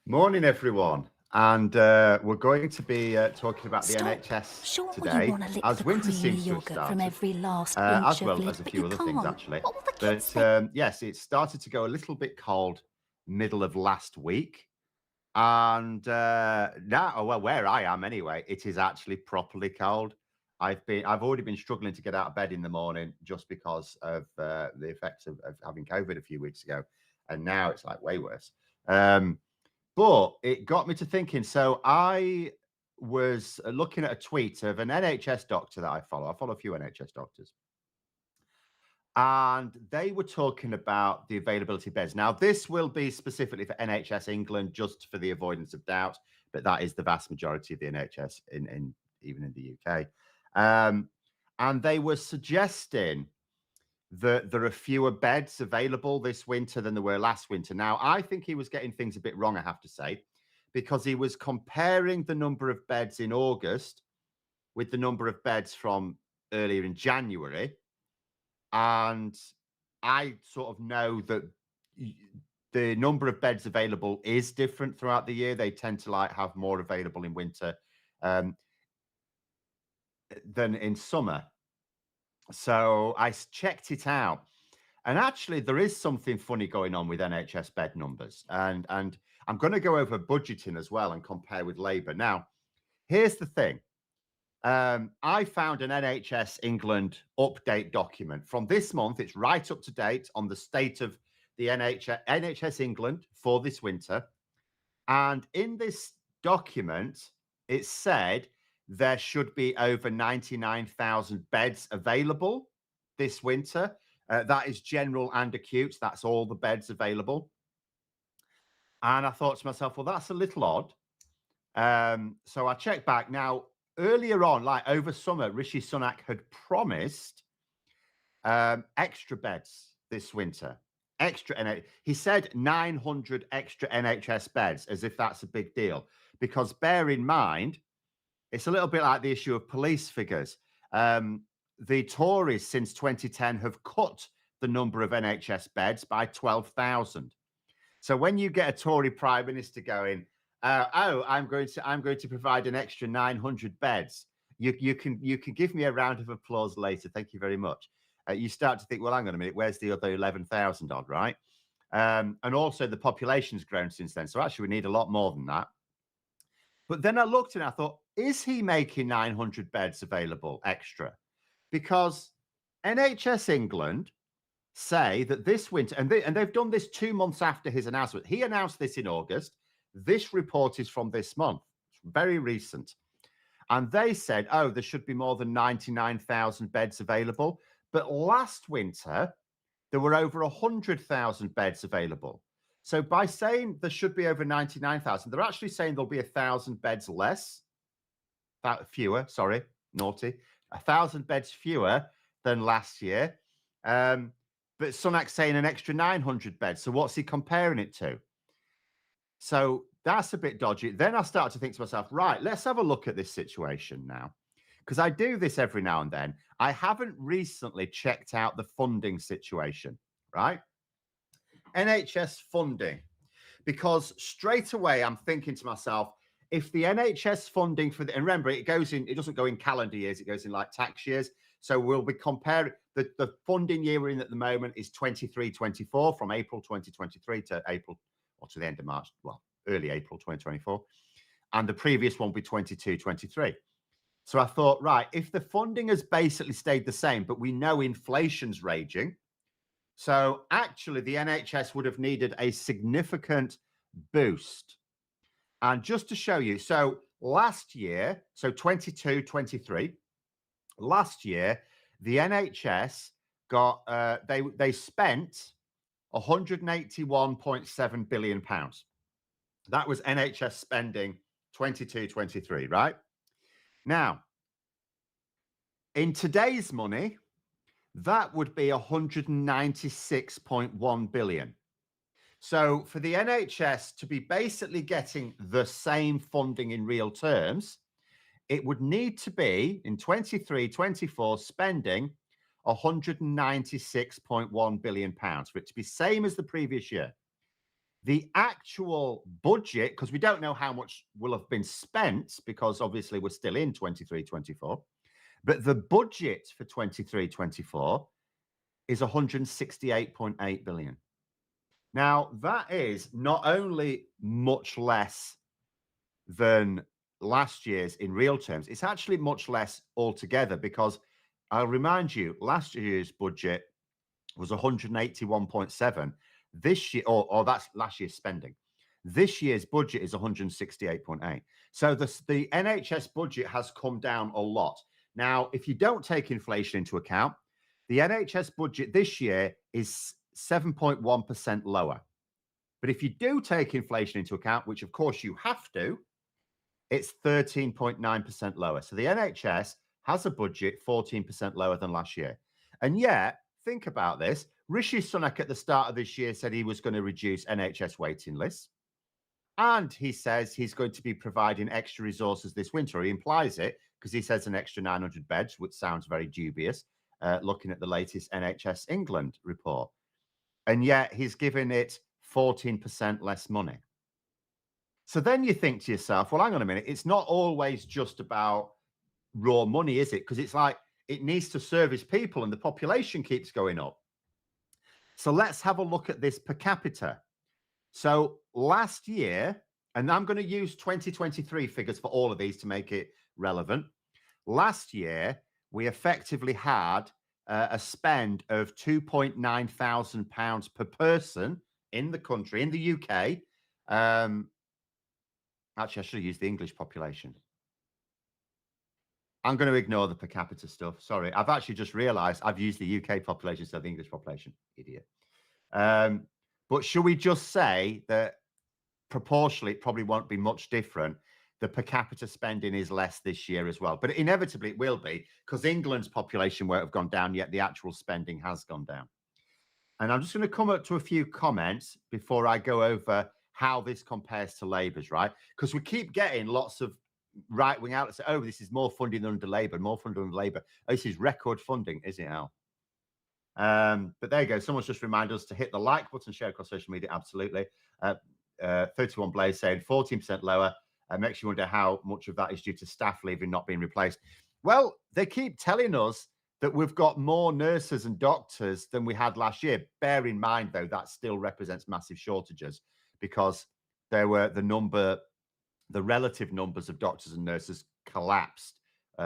Morning, everyone. And we're going to be talking about the Stop. NHS Sure, you today, want to lick as the winter creamy seems to have yogurt from started, every last as inch of well lid, as a but few you other things, can't. actually. What will the kids But think? yes, it started to go a little bit cold middle of last week. And now, well, where I am anyway, it is actually properly cold. I've already been struggling to get out of bed in the morning just because of the effects of having COVID a few weeks ago, and now it's like way worse. But it got me to thinking. So I was looking at a tweet of an NHS doctor that I follow. I follow a few NHS doctors, and they were talking about the availability of beds. Now, this will be specifically for NHS England, just for the avoidance of doubt, but that is the vast majority of the NHS in even in the UK. And they were suggesting that there are fewer beds available this winter than there were last winter. Now, I think he was getting things a bit wrong, I have to say, because he was comparing the number of beds in August with the number of beds from earlier in January. And I sort of know that the number of beds available is different throughout the year. They tend to like have more available in winter um, than in summer. So I checked it out. And actually, there is something funny going on with NHS bed numbers. And I'm going to go over budgeting as well and compare with Labour. Now, here's the thing. I found an NHS England update document from this month. It's right up to date on the state of the NHS England for this winter. And in this document, it said there should be over 99,000 beds available this winter. That is general and acute. That's all the beds available. And I thought to myself, well, that's a little odd. So I checked back. Now, earlier on, like over summer, Rishi Sunak had promised extra beds this winter. He said 900 extra NHS beds, as if that's a big deal. Because bear in mind, it's a little bit like the issue of police figures. The Tories since 2010 have cut the number of NHS beds by 12,000. So when you get a Tory Prime Minister going, I'm going to provide an extra 900 beds, you can give me a round of applause later. Thank you very much. You start to think, well, hang on a minute, where's the other 11,000 odd, right? And also the population's grown since then. So actually, we need a lot more than that. But then I looked and I thought, is he making 900 beds available extra? Because NHS England say that this winter, and they've done this 2 months after his announcement. He announced this in August. This report is from this month. It's very recent. And they said, oh, there should be more than 99,000 beds available. But last winter, there were over 100,000 beds available. So by saying there should be over 99,000, they're actually saying there'll be 1,000 beds less, fewer, sorry, naughty, 1,000 beds fewer than last year. But Sunak's saying an extra 900 beds. So what's he comparing it to? So that's a bit dodgy. Then I start to think to myself, right, let's have a look at this situation now. Because I do this every now and then. I haven't recently checked out the funding situation, right? NHS funding. Because straight away I'm thinking to myself, if the NHS funding for and remember, it doesn't go in calendar years, it goes in like tax years. So we'll be comparing the funding year we're in at the moment is 23-24 from April 2023 to April or to the end of March, well, early April 2024. And the previous one will be 22-23. So I thought, right, if the funding has basically stayed the same, but we know inflation's raging, so actually the NHS would have needed a significant boost. And just to show you, so last year, so 22-23, last year, the NHS got they spent 181.7 billion pounds. That was NHS spending 22-23, right? Now, in today's money, that would be 196.1 billion. So for the NHS to be basically getting the same funding in real terms, it would need to be in 23-24 spending 196.1 billion pounds for it to be same as the previous year. The actual budget, because we don't know how much will have been spent, because obviously we're still in 23-24, but the budget for 23-24 is 168.8 billion. Now, that is not only much less than last year's in real terms, it's actually much less altogether, because I'll remind you, last year's budget was 181.7. This year, or that's last year's spending. This year's budget is 168.8. So the NHS budget has come down a lot. Now, if you don't take inflation into account, the NHS budget this year is 7.1% lower. But if you do take inflation into account, which of course you have to, it's 13.9% lower. So the NHS has a budget 14% lower than last year. And yet, think about this. Rishi Sunak at the start of this year said he was going to reduce NHS waiting lists. And he says he's going to be providing extra resources this winter. He implies it because he says an extra 900 beds, which sounds very dubious, looking at the latest NHS England report. And yet he's giving it 14% less money. So then you think to yourself, well, hang on a minute. It's not always just about raw money, is it? Because it's like it needs to service people and the population keeps going up. So let's have a look at this per capita. So last year, and I'm going to use 2023 figures for all of these to make it relevant. Last year, we effectively had a spend of £2,900 per person in the country, in the UK. Actually, I should have used the English population. I'm going to ignore the per capita stuff. Sorry. I've actually just realized I've used the UK population instead of the English population. Idiot. But should we just say that proportionally, it probably won't be much different. The per capita spending is less this year as well. But inevitably it will be, because England's population won't have gone down yet. The actual spending has gone down. And I'm just going to come up to a few comments before I go over how this compares to Labour's, right? Because we keep getting lots of right-wing outlets say, oh, this is more funding than under Labour, more funding under Labour. Oh, this is record funding, is it, Al? But there you go. Someone's just reminded us to hit the like button, share across social media. Absolutely. 31 Blaze saying 14% lower. Makes you wonder how much of that is due to staff leaving, not being replaced. Well, they keep telling us that we've got more nurses and doctors than we had last year. Bear in mind, though, that still represents massive shortages, because there were the relative numbers of doctors and nurses collapsed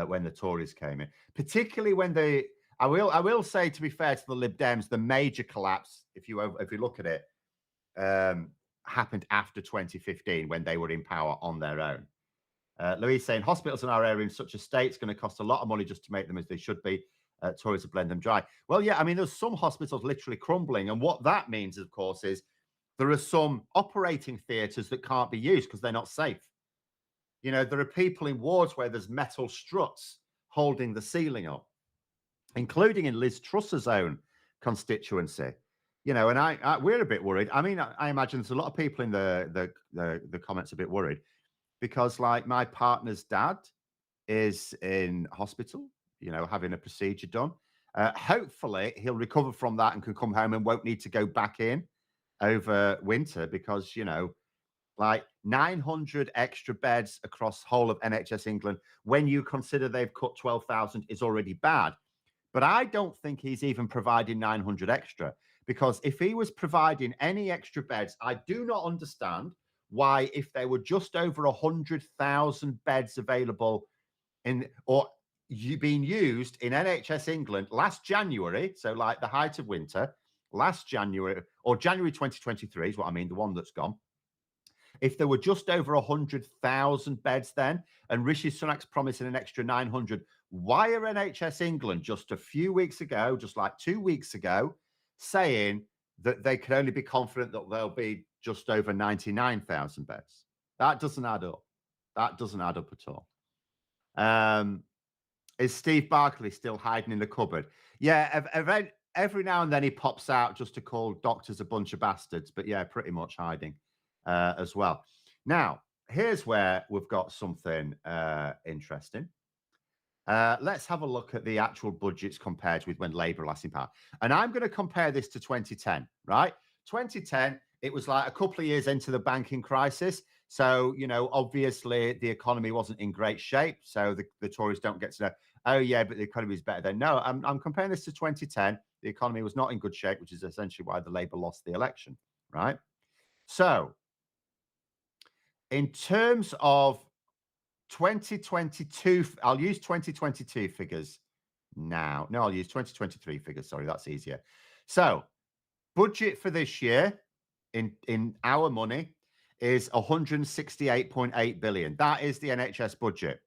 when the Tories came in, particularly when I will say, to be fair to the Lib Dems, the major collapse, if you look at it, happened after 2015 when they were in power on their own. Louise saying hospitals in our area in such a state, it's going to cost a lot of money just to make them as they should be. Tories to blend them dry. Well, yeah, I mean, there's some hospitals literally crumbling. And what that means, of course, is there are some operating theatres that can't be used because they're not safe. You know, there are people in wards where there's metal struts holding the ceiling up, including in Liz Truss's own constituency. You know, and we're a bit worried. I mean, I imagine there's a lot of people in the comments a bit worried, because like my partner's dad is in hospital, you know, having a procedure done. Hopefully he'll recover from that and can come home and won't need to go back in over winter, because, you know, like 900 extra beds across whole of NHS England, when you consider they've cut 12,000, is already bad. But I don't think he's even providing 900 extra, because if he was providing any extra beds, I do not understand why, if there were just over 100,000 beds available being used in NHS England last January, so like the height of winter, last January, or January 2023 is what I mean, the one that's gone. If there were just over 100,000 beds then, and Rishi Sunak's promising an extra 900, why are NHS England just a few weeks ago, just like 2 weeks ago, saying that they can only be confident that there'll be just over 99,000 beds? That doesn't add up. That doesn't add up at all. Is Steve Barclay still hiding in the cupboard? Yeah, every now and then he pops out just to call doctors a bunch of bastards, but yeah, pretty much hiding as well. Now, here's where we've got something interesting. Let's have a look at the actual budgets compared with when Labour last in power. And I'm going to compare this to 2010, right? 2010, it was like a couple of years into the banking crisis. So, obviously the economy wasn't in great shape. So the Tories don't get to know, oh, yeah, but the economy is better then. No, I'm comparing this to 2010. The economy was not in good shape, which is essentially why the Labour lost the election, right? So, in terms of 2022, I'll use 2022 figures now. No, I'll use 2023 figures. Sorry, that's easier. So, budget for this year in our money is 168.8 billion. That is the NHS budget.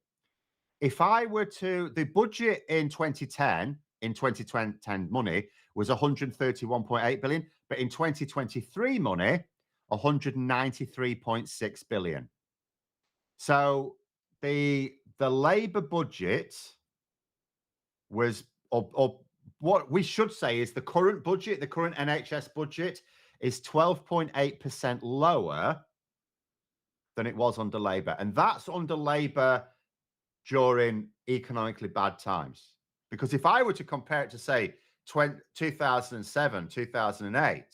If I were to, the budget in 2010, in 2010 money was 131.8 billion, but in 2023 money, 193.6 billion. So the Labour budget was, or what we should say is the current budget, the current NHS budget is 12.8% lower than it was under Labour. And that's under Labour during economically bad times. Because if I were to compare it to, say, 2007, 2008,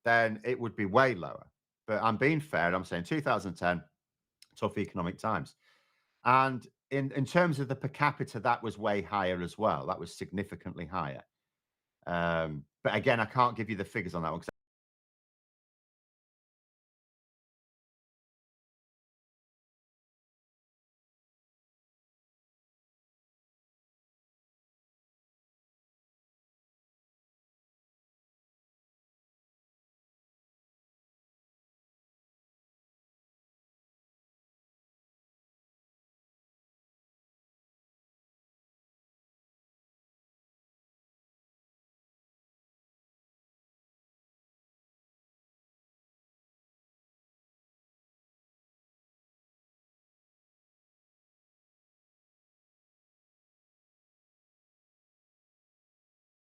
then it would be way lower. But I'm being fair. I'm saying 2010, tough economic times. And in terms of the per capita, that was way higher as well. That was significantly higher. But again, I can't give you the figures on that one.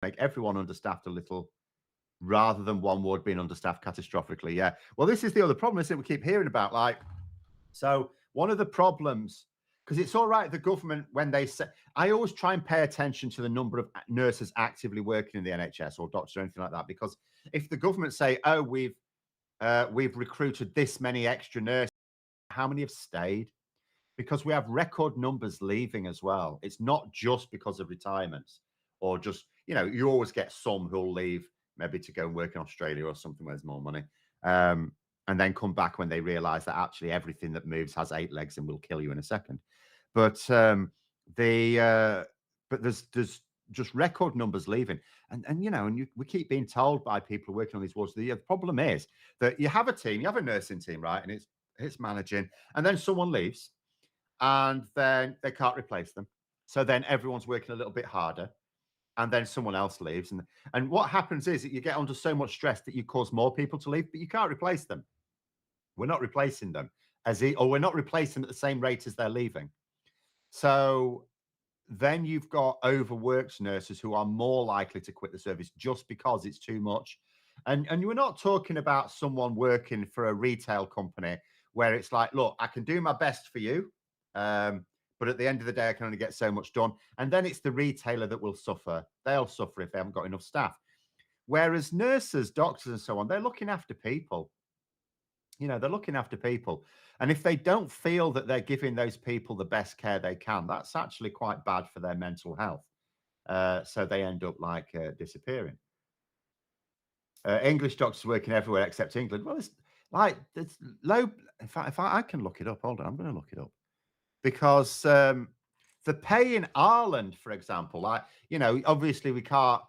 Make everyone understaffed a little rather than one ward being understaffed catastrophically. Yeah. Well, this is the other problem, isn't it? We keep hearing about, like, so one of the problems, because it's all right, the government, when they say, I always try and pay attention to the number of nurses actively working in the NHS or doctors or anything like that, because if the government say, oh, we've recruited this many extra nurses, how many have stayed? Because we have record numbers leaving as well. It's not just because of retirements or just, you always get some who'll leave maybe to go and work in Australia or something where there's more money. And then come back when they realize that actually everything that moves has 8 legs and will kill you in a second. But there's just record numbers leaving. And we keep being told by people working on these wards, the problem is that you have a team, you have a nursing team, right? And it's managing, and then someone leaves and then they can't replace them. So then everyone's working a little bit harder, and then someone else leaves. And what happens is that you get under so much stress that you cause more people to leave, but you can't replace them. We're not replacing them or we're not replacing them at the same rate as they're leaving. So then you've got overworked nurses who are more likely to quit the service just because it's too much. And we're not talking about someone working for a retail company where it's like, look, I can do my best for you, but at the end of the day, I can only get so much done. And then it's the retailer that will suffer. They'll suffer if they haven't got enough staff. Whereas nurses, doctors, and so on, they're looking after people. They're looking after people. And if they don't feel that they're giving those people the best care they can, that's actually quite bad for their mental health. So they end up disappearing. English doctors working everywhere except England. Well, it's low. In fact, if I can look it up, hold on, I'm going to look it up. Because the pay in Ireland, for example, obviously we can't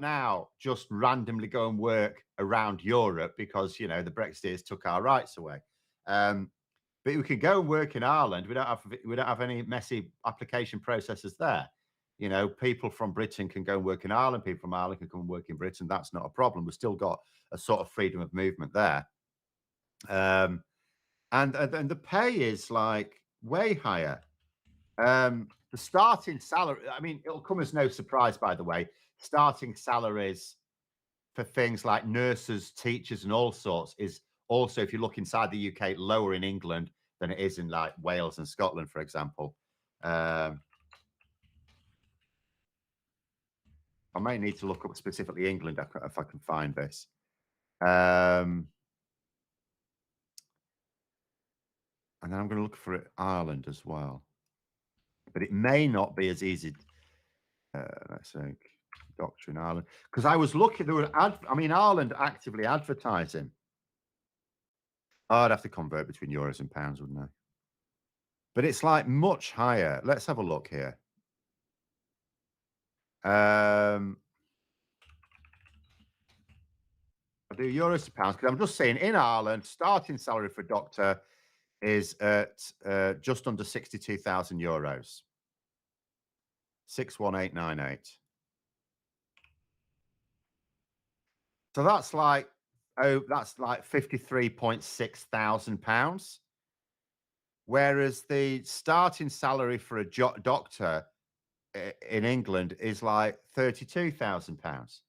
now just randomly go and work around Europe because the Brexiteers took our rights away. But we can go and work in Ireland. We don't have any messy application processes there. People from Britain can go and work in Ireland. People from Ireland can come and work in Britain. That's not a problem. We've still got a sort of freedom of movement there. And the pay is like way higher. The starting salary, I mean, it'll come as no surprise, by the way, starting salaries for things like nurses, teachers, and all sorts is also, if you look inside the UK, lower in England than it is in like Wales and Scotland, for example. I may need to look up specifically England if I can find this. Um, and then I'm going to look for it, Ireland as well. But it may not be as easy. Let's say doctor in Ireland, because I was looking. There were, Ireland actively advertising. Oh, I'd have to convert between euros and pounds, wouldn't I? But it's like much higher. Let's have a look here. I'll do euros to pounds because I'm just saying in Ireland, starting salary for a doctor is at just under 62,000 euros. 61898. So that's like, that's like 53.6 thousand pounds. Whereas the starting salary for a doctor in England is like 32,000 pounds.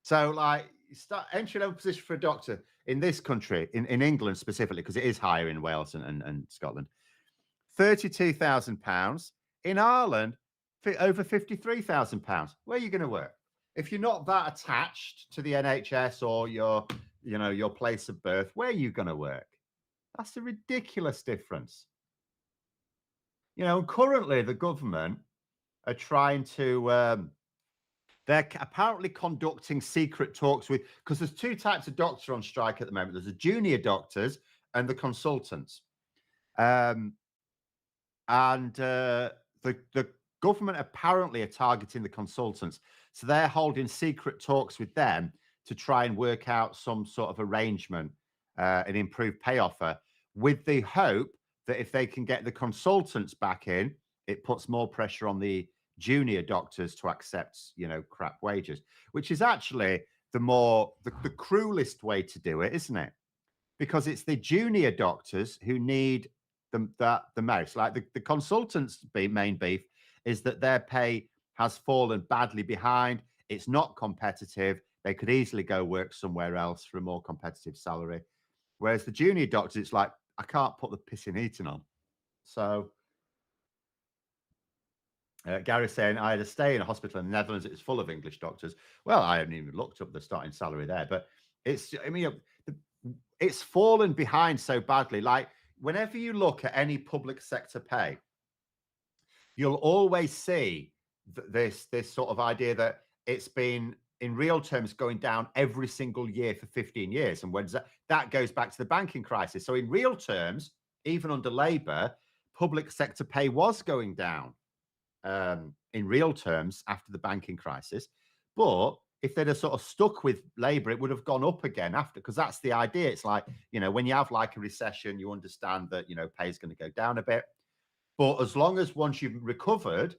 So like start entry level position for a doctor in this country, in England specifically, because it is higher in Wales and Scotland, 32,000 pounds. In Ireland, over 53,000 pounds. Where are you going to work? If you're not that attached to the NHS or your place of birth, where are you going to work? That's a ridiculous difference. Currently the government are trying to they're apparently conducting secret talks with, because there's two types of doctor on strike at the moment. There's the junior doctors and the consultants. And the government apparently are targeting the consultants. So they're holding secret talks with them to try and work out some sort of arrangement, an improved pay offer, with the hope that if they can get the consultants back in, it puts more pressure on the junior doctors to accept, crap wages, which is actually the cruelest way to do it, isn't it? Because it's the junior doctors who need the most. Like the consultants' main beef is that their pay has fallen badly behind. It's not competitive. They could easily go work somewhere else for a more competitive salary. Whereas the junior doctors, it's like, I can't put the pissing heating on. So Gary's saying, I had a stay in a hospital in the Netherlands. It was full of English doctors. Well, I haven't even looked up the starting salary there, but it's fallen behind so badly. Like whenever you look at any public sector pay, you'll always see this sort of idea that it's been in real terms going down every single year for 15 years. And when that goes back to the banking crisis. So in real terms, even under Labour, public sector pay was going down in real terms after the banking crisis. But if they'd have sort of stuck with Labour, it would have gone up again after, because that's the idea. It's like, when you have like a recession, you understand that, pay is going to go down a bit. But as long as once you've recovered,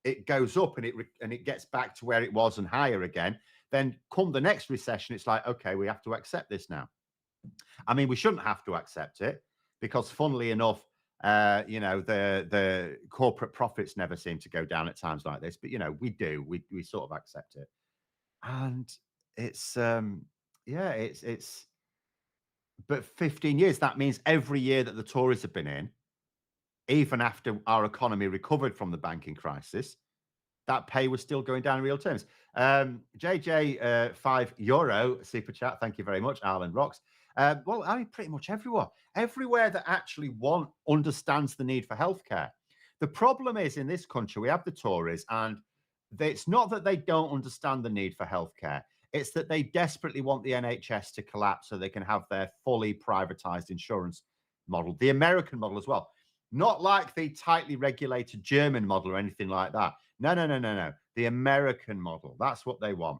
it goes up and it gets back to where it was and higher again, then come the next recession, it's like, okay, we have to accept this now. I mean, we shouldn't have to accept it because funnily enough, the corporate profits never seem to go down at times like this, but we do, we sort of accept it. And it's but 15 years, that means every year that the Tories have been in, even after our economy recovered from the banking crisis, that pay was still going down in real terms. JJ, €5 super chat. Thank you very much. Ireland rocks. Well, I mean, pretty much everywhere that actually understands the need for healthcare. The problem is in this country, we have the Tories, and it's not that they don't understand the need for healthcare. It's that they desperately want the NHS to collapse so they can have their fully privatized insurance model, the American model as well. Not like the tightly regulated German model or anything like that. No. The American model. That's what they want.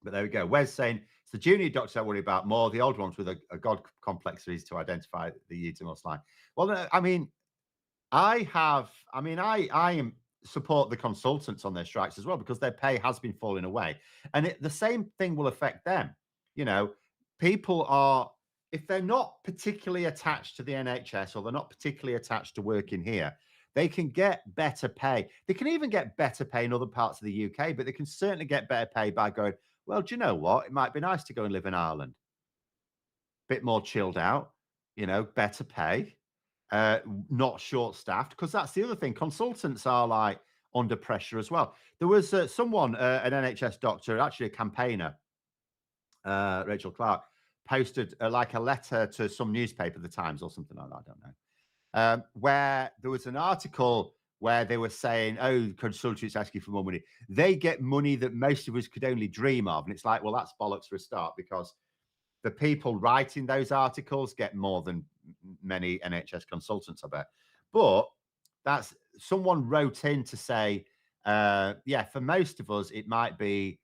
But there we go. Wes saying it's the junior doctors I worry about more. The old ones with a God complex are easy to identify the utmost line. Well, I mean, I am support the consultants on their strikes as well because their pay has been falling away, and the same thing will affect them. People are, if they're not particularly attached to the NHS or they're not particularly attached to working here, they can get better pay. They can even get better pay in other parts of the UK, but they can certainly get better pay by going, well, do you know what? It might be nice to go and live in Ireland. Bit more chilled out, better pay, not short-staffed, because that's the other thing. Consultants are like under pressure as well. There was someone, an NHS doctor, actually a campaigner, Rachel Clark, posted like a letter to some newspaper, the Times or something like that, I don't know, where there was an article where they were saying, oh, consultants asking for more money. They get money that most of us could only dream of. And it's like, well, that's bollocks for a start, because the people writing those articles get more than many NHS consultants, I bet. But that's someone wrote in to say, yeah, for most of us, it might be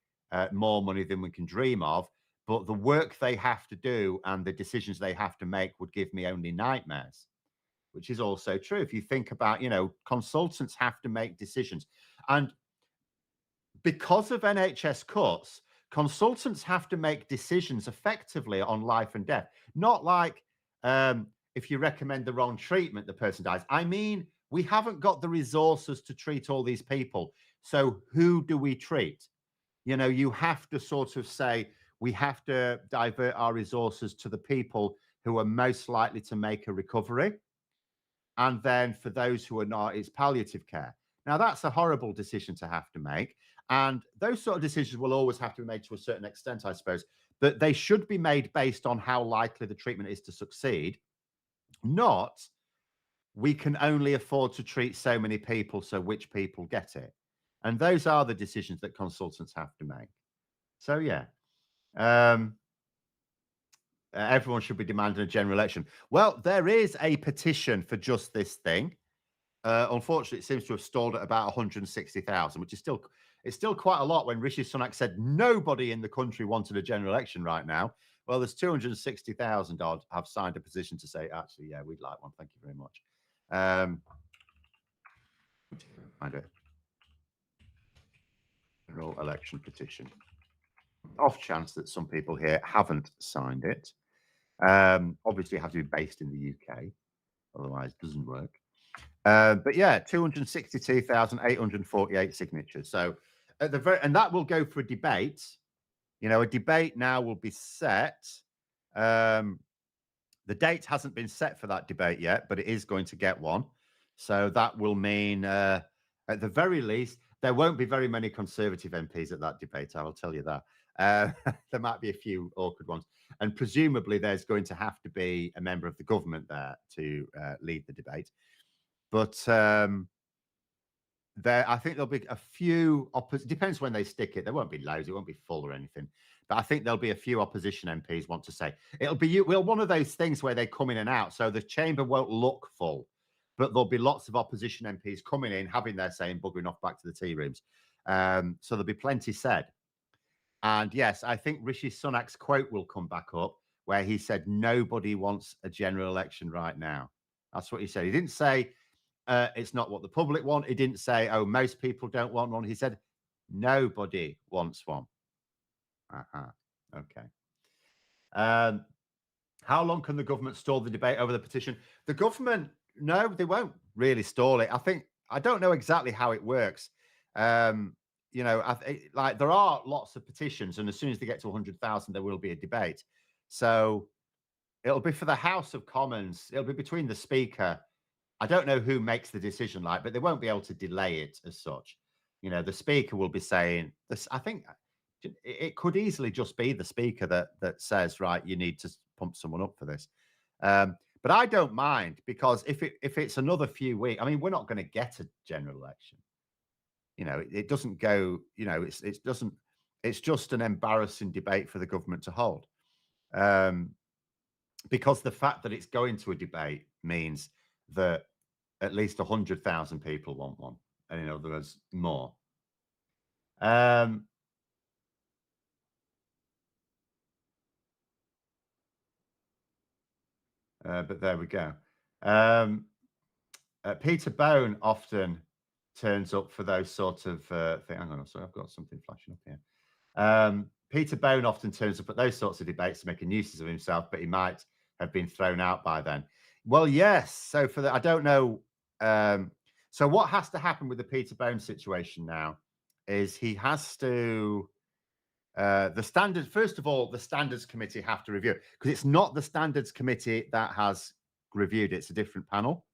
more money than we can dream of, but the work they have to do and the decisions they have to make would give me only nightmares, which is also true. If you think about, consultants have to make decisions. And because of NHS cuts, consultants have to make decisions effectively on life and death. Not like if you recommend the wrong treatment, the person dies. I mean, we haven't got the resources to treat all these people. So who do we treat? You have to sort of say, we have to divert our resources to the people who are most likely to make a recovery. And then for those who are not, it's palliative care. Now, that's a horrible decision to have to make. And those sort of decisions will always have to be made to a certain extent, I suppose. But they should be made based on how likely the treatment is to succeed, not we can only afford to treat so many people, so which people get it. And those are the decisions that consultants have to make. So, yeah. Everyone should be demanding a general election. Well, there is a petition for just this thing. Unfortunately, it seems to have stalled at about 160,000, which is still quite a lot when Rishi Sunak said nobody in the country wanted a general election right now. Well, there's 260,000 odd have signed a petition to say, actually, yeah, we'd like one. Thank you very much. Find it. General election petition. Off chance that some people here haven't signed it. Obviously, you have to be based in the UK, otherwise it doesn't work. But yeah, 262,848 signatures. So at the and that will go for a debate. A debate now will be set. The date hasn't been set for that debate yet, but it is going to get one. So that will mean, at the very least, there won't be very many Conservative MPs at that debate. I will tell you that. There might be a few awkward ones. And presumably there's going to have to be a member of the government there to lead the debate. But I think there'll be a few depends when they stick it. There won't be loads. It won't be full or anything. But I think there'll be a few opposition MPs want to say. It'll be one of those things where they come in and out. So the chamber won't look full, but there'll be lots of opposition MPs coming in, having their say and buggering off back to the tea rooms. So there'll be plenty said. And yes, I think Rishi Sunak's quote will come back up where he said, nobody wants a general election right now. That's what he said. He didn't say it's not what the public want. He didn't say, oh, most people don't want one. He said, nobody wants one. Okay. How long can the government stall the debate over the petition? The government, no, they won't really stall it. I don't know exactly how it works. Like there are lots of petitions, and as soon as they get to 100,000, there will be a debate. So it'll be for the House of Commons. It'll be between the Speaker. I don't know who makes the decision, but they won't be able to delay it as such. The Speaker will be saying this. I think it could easily just be the Speaker that says, right, you need to pump someone up for this. But I don't mind, because if it's another few weeks, I mean, we're not going to get a general election. It doesn't go. It's just an embarrassing debate for the government to hold, because the fact that it's going to a debate means that at least 100,000 people want one, and in other words, more. But there we go. Peter Bone often turns up for those sort of things. Hang on, sorry, I've got something flashing up here. Peter Bone often turns up at those sorts of debates to make a nuisance of himself, but he might have been thrown out by then. Well, yes. So I don't know. So what has to happen with the Peter Bone situation now is he has to. The standards, first of all, the standards committee have to review it, because it's not the standards committee that has reviewed it. It's a different panel.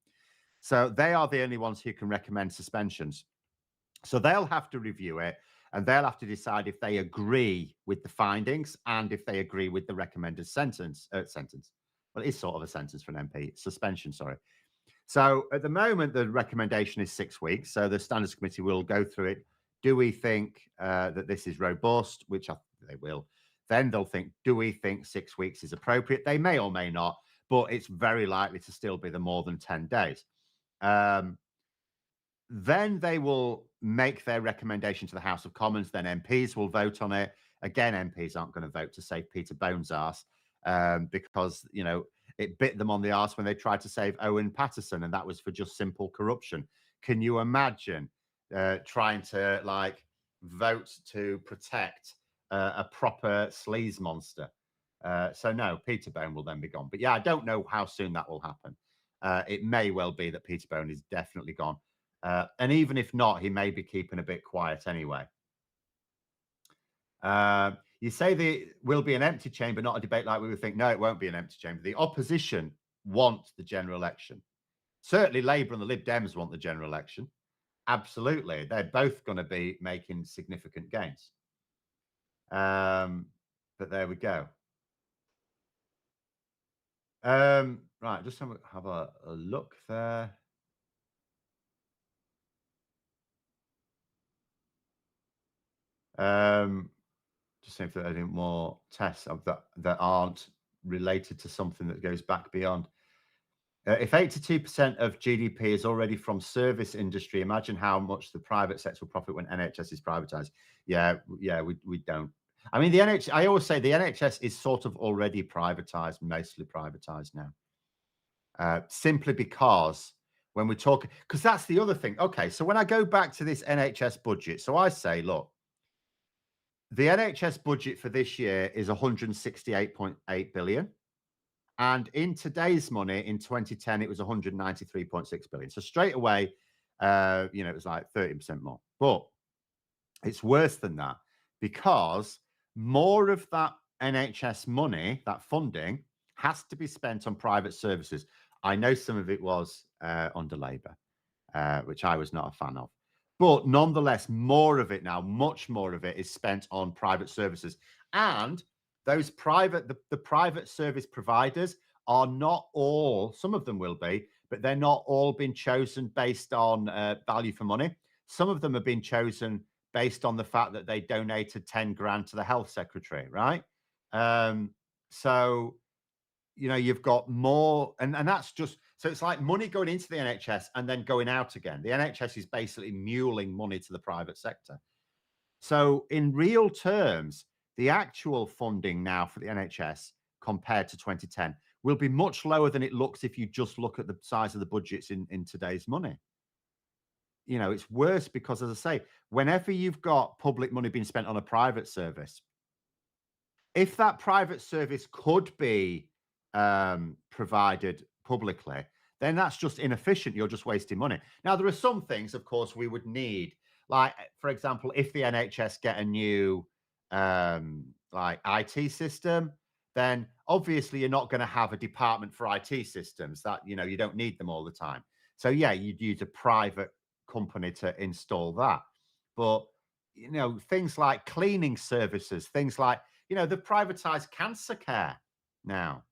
So they are the only ones who can recommend suspensions. So they'll have to review it. and they'll have to decide if they agree with the findings and if they agree with the recommended sentence. Well, it is sort of a sentence for an MP. Suspension, sorry. So at the moment, the recommendation is 6 weeks. So the Standards Committee will go through it. Do we think that this is robust? Which they will. Then they'll think, do we think 6 weeks is appropriate? They may or may not, but it's very likely to still be the more than 10 days. Then they will make their recommendation to the House of Commons. Then MPs will vote on it. Again, MPs aren't going to vote to save Peter Bone's arse because, it bit them on the arse when they tried to save Owen Paterson, and that was for just simple corruption. Can you imagine trying to vote to protect a proper sleaze monster? So no, Peter Bone will then be gone. But yeah, I don't know how soon that will happen. It may well be that Peter Bone is definitely gone. And even if not, he may be keeping a bit quiet anyway. You say there will be an empty chamber, not a debate like we would think. No, it won't be an empty chamber. The opposition want the general election. Certainly Labour and the Lib Dems want the general election. Absolutely. They're both going to be making significant gains. But there we go. Right, just have a look there. Just seeing if there are any more tests that aren't related to something that goes back beyond. If 82% of GDP is already from service industry, imagine how much the private sector will profit when NHS is privatized. Yeah, we don't. I mean, I always say the NHS is sort of already privatized, mostly privatized now. Simply because when we talk, because that's the other thing. Okay, so when I go back to this NHS budget, so I say, look, the NHS budget for this year is 168.8 billion. And in today's money, in 2010, it was 193.6 billion. So straight away, it was like 30% more. But it's worse than that because more of that NHS money, that funding, has to be spent on private services. I know some of it was under Labour, which I was not a fan of. But nonetheless, more of it now, much more of it is spent on private services. And those the private service providers are not all, some of them will be, but they're not all been chosen based on value for money. Some of them have been chosen based on the fact that they donated 10 grand to the health secretary, right? So, you've got more, and that's just, so it's like money going into the NHS and then going out again. The NHS is basically muling money to the private sector. So in real terms, the actual funding now for the NHS compared to 2010 will be much lower than it looks if you just look at the size of the budgets in today's money. It's worse because, as I say, whenever you've got public money being spent on a private service, if that private service could be provided publicly, then that's just inefficient. You're just wasting money. Now, there are some things, of course, we would need. Like, for example, if the NHS get a new IT system, then obviously you're not going to have a department for IT systems. That you don't need them all the time. So yeah, you'd use a private company to install that. But things like cleaning services, things like the privatized cancer care now.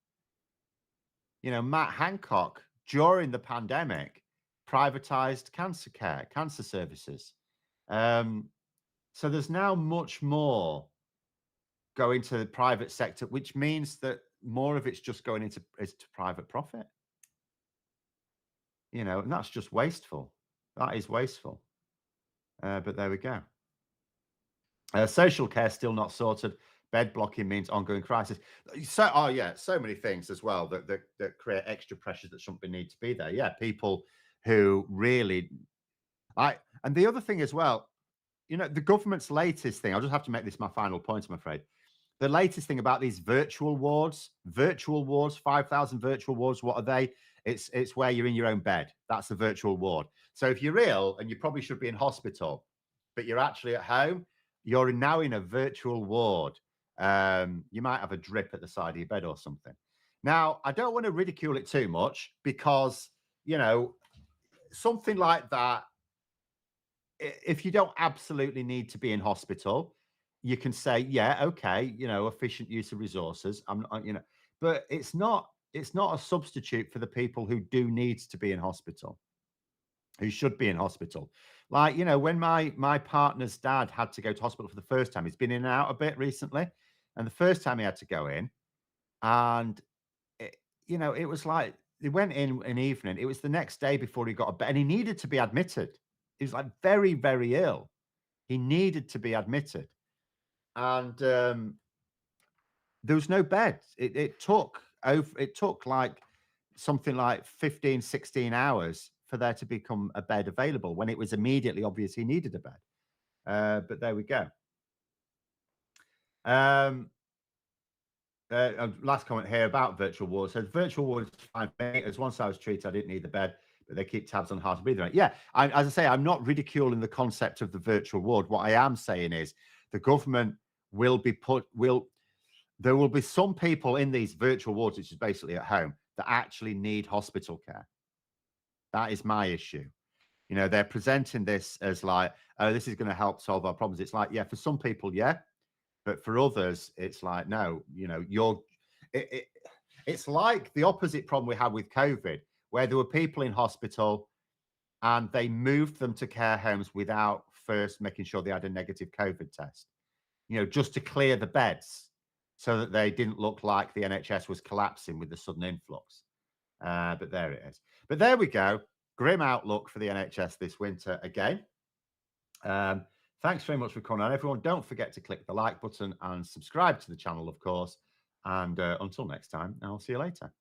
Matt Hancock during the pandemic privatized cancer care, cancer services. So there's now much more going to the private sector, which means that more of it's just going into private profit. And that's just wasteful. That is wasteful. But there we go. Social care still not sorted. Bed blocking means ongoing crisis. So many things as well that create extra pressures that shouldn't need to be there. Yeah, people who really and the other thing as well, the government's latest thing, I'll just have to make this my final point, I'm afraid. The latest thing about these virtual wards, 5,000 virtual wards, what are they? It's where you're in your own bed. That's the virtual ward. So if you're ill and you probably should be in hospital, but you're actually at home, you're now in a virtual ward. You might have a drip at the side of your bed or something. Now, I don't want to ridicule it too much because, something like that if you don't absolutely need to be in hospital, you can say, yeah, okay, efficient use of resources. I'm not, but it's not a substitute for the people who do need to be in hospital, who should be in hospital. Like, when my partner's dad had to go to hospital for the first time, he's been in and out a bit recently. And the first time he had to go in, and it was like he went in an evening. It was the next day before he got a bed, and he needed to be admitted. He was like very, very ill. He needed to be admitted, and there was no bed. It took like something like 15, 16 hours for there to become a bed available when it was immediately obvious he needed a bed. But there we go. Um, last comment here about virtual wards. So virtual wards is fine for me. As once I was treated, I didn't need the bed, but they keep tabs on how to breathe. Yeah, as I say, I'm not ridiculing the concept of the virtual ward. What I am saying is the government there will be some people in these virtual wards, which is basically at home, that actually need hospital care. That is my issue. They're presenting this as like, oh, this is going to help solve our problems. It's like, yeah, for some people, yeah. But for others, it's like, no, it's like the opposite problem we had with COVID, where there were people in hospital and they moved them to care homes without first making sure they had a negative COVID test, just to clear the beds so that they didn't look like the NHS was collapsing with the sudden influx. But there it is. But there we go. Grim outlook for the NHS this winter again. Thanks very much for coming on, everyone. Don't forget to click the like button and subscribe to the channel, of course. And until next time, I'll see you later.